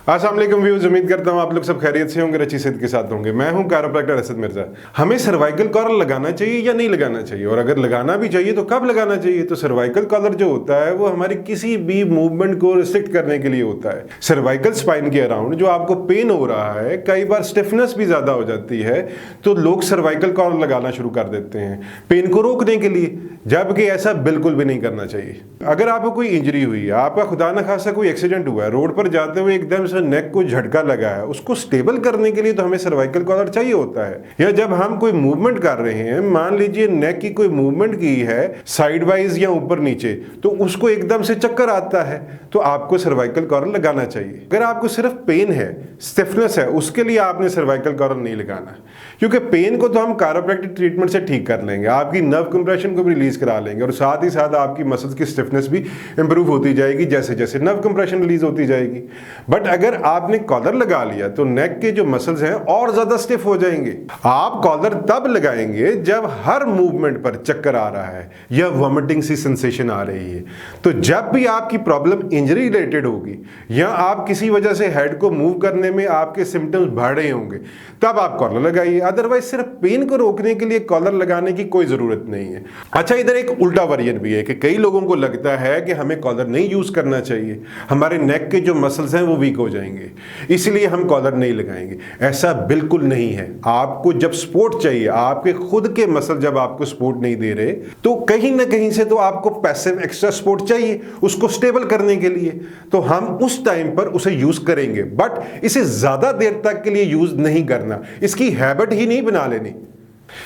अस्सलाम वालेकुम व्यूअर्स, उम्मीद करता हूँ आप लोग सब खैरियत से होंगे, अच्छी सेहत के साथ होंगे। मैं हूँ कायरोप्रैक्टर असद मिर्जा। हमें सर्वाइकल कॉलर लगाना चाहिए या नहीं लगाना चाहिए, और अगर लगाना भी चाहिए तो कब लगाना चाहिए? तो सर्वाइकल कॉलर जो होता है वो हमारी किसी भी मूवमेंट को रिस्ट्रिक्ट करने के लिए होता है। सर्वाइकल स्पाइन के अराउंड जो आपको पेन हो रहा है, कई बार स्टिफनेस भी ज्यादा हो जाती है, तो लोग सर्वाइकल कॉलर लगाना शुरू कर देते हैं पेन को रोकने के लिए, जबकि ऐसा बिल्कुल भी नहीं करना चाहिए। अगर आपको कोई इंजरी हुई है, आपका खुदा न खासा कोई एक्सीडेंट हुआ है, रोड पर जाते हुए एकदम नेक को झटका लगा है, उसको स्टेबल करने के लिए तो हमें सर्वाइकल कॉलर चाहिए होता है। या जब हम कोई मूवमेंट कर रहे हैं, मान लीजिए नेक की कोई मूवमेंट की है साइड वाइज या ऊपर नीचे, तो उसको एकदम से चक्कर आता है तो आपको सर्वाइकल कॉलर लगाना चाहिए। अगर आपको सिर्फ पेन है, स्टिफनेस है, उसके लिए आपने सर्वाइकल कॉलर नहीं लगाना, क्योंकि पेन को तो हम कायरोप्रैक्टिक ट्रीटमेंट से ठीक कर लेंगे, आपकी नर्व कंप्रेशन को भी रिलीज करा लेंगे, और साथ ही साथ आपकी मसल्स की स्टिफनेस भी इंप्रूव होती जाएगी जैसे जैसे नर्व कंप्रेशन रिलीज होती जाएगी। बट अगर आपने कॉलर लगा लिया तो नेक के जो मसल्स हैं और ज्यादा स्टिफ हो जाएंगे। आप कॉलर तब लगाएंगे जब हर मूवमेंट पर चक्कर आ रहा है या वॉमिटिंग सी सेंसेशन आ रही है। तो जब भी आपकी प्रॉब्लम इंजरी रिलेटेड होगी या आप किसी वजह से हेड को मूव करने में आपके सिम्टम्स बढ़ रहे होंगे, तब आप कॉलर लगाइए। अदरवाइज सिर्फ पेन को रोकने के लिए कॉलर लगाने की कोई जरूरत नहीं है। अच्छा, इधर एक उल्टा वर्जन भी है कि कई लोगों को लगता है कि हमें कॉलर नहीं यूज करना चाहिए, हमारे नेक के जो मसल्स हैं वो वीक हो जाएंगे, इसलिए हम कॉलर नहीं लगाएंगे। ऐसा बिल्कुल नहीं है। आपको जब सपोर्ट चाहिए, आपके खुद के मसल जब आपको सपोर्ट नहीं दे रहे, तो कहीं ना कहीं से तो आपको पैसिव एक्स्ट्रा सपोर्ट चाहिए उसको स्टेबल करने के लिए, तो हम उस टाइम पर उसे यूज करेंगे। बट इसे ज्यादा देर तक के लिए यूज नहीं करना, इसकी हैबिट ही नहीं बना लेनी।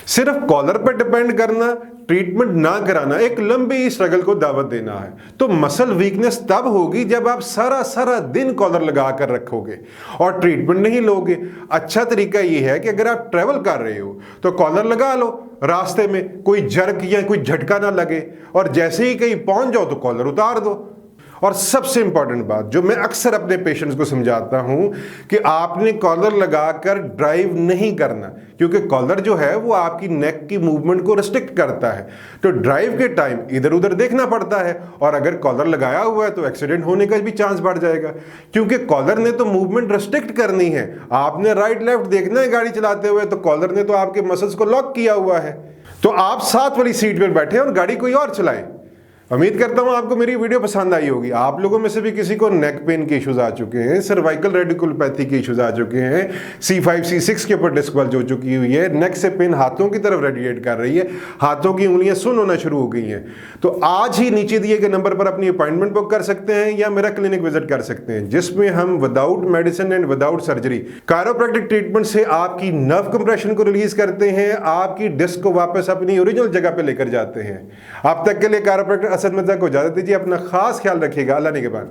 सिर्फ कॉलर पर डिपेंड करना, ट्रीटमेंट ना कराना, एक लंबी स्ट्रगल को दावत देना है। तो मसल वीकनेस तब होगी जब आप सारा दिन कॉलर लगा कर रखोगे और ट्रीटमेंट नहीं लोगे। अच्छा तरीका यह है कि अगर आप ट्रेवल कर रहे हो तो कॉलर लगा लो, रास्ते में कोई जर्क या कोई झटका ना लगे, और जैसे ही कहीं पहुंच जाओ तो कॉलर उतार दो। और सबसे इंपॉर्टेंट बात जो मैं अक्सर अपने पेशेंट्स को समझाता हूं कि आपने कॉलर लगाकर ड्राइव नहीं करना, क्योंकि कॉलर जो है वो आपकी नेक की मूवमेंट को रिस्ट्रिक्ट करता है। तो ड्राइव के टाइम इधर उधर देखना पड़ता है, और अगर कॉलर लगाया हुआ है तो एक्सीडेंट होने का भी चांस बढ़ जाएगा, क्योंकि कॉलर ने तो मूवमेंट रिस्ट्रिक्ट करनी है। आपने राइट लेफ्ट देखना है गाड़ी चलाते हुए, तो कॉलर ने तो आपके मसल्स को लॉक किया हुआ है। तो आप साथ वाली सीट पर बैठे और गाड़ी कोई और चलाएं। उम्मीद करता हूं आपको मेरी वीडियो पसंद आई होगी। आप लोगों में से भी किसी को नेक पेन के इश्यूज आ चुके हैं, सर्वाइकल रेडिकुलोपैथी के इश्यूज आ चुके हैं, C5 C6 के ऊपर डिस्क बल्ज हो चुकी हुई है, नेक से पेन हाथों की तरफ रेडिएट कर रही है, हाथों की उंगलियां सुन्न होना शुरू हो गई हैं, तो आज ही नीचे दिए गए नंबर पर अपनी अपॉइंटमेंट बुक कर सकते हैं या मेरा क्लिनिक विजिट कर सकते हैं, जिसमें हम without medicine and without surgery chiropractic treatment से आपकी नर्व कंप्रेशन को रिलीज करते हैं, आपकी डिस्क को वापस अपनी ओरिजिनल जगह पर लेकर जाते हैं। अब तक के लिए कायरोप्रैक्टर असद मिर्जा को इजाजत दीजिए। अपना खास ख्याल रखिएगा। अल्लाह निगहबान।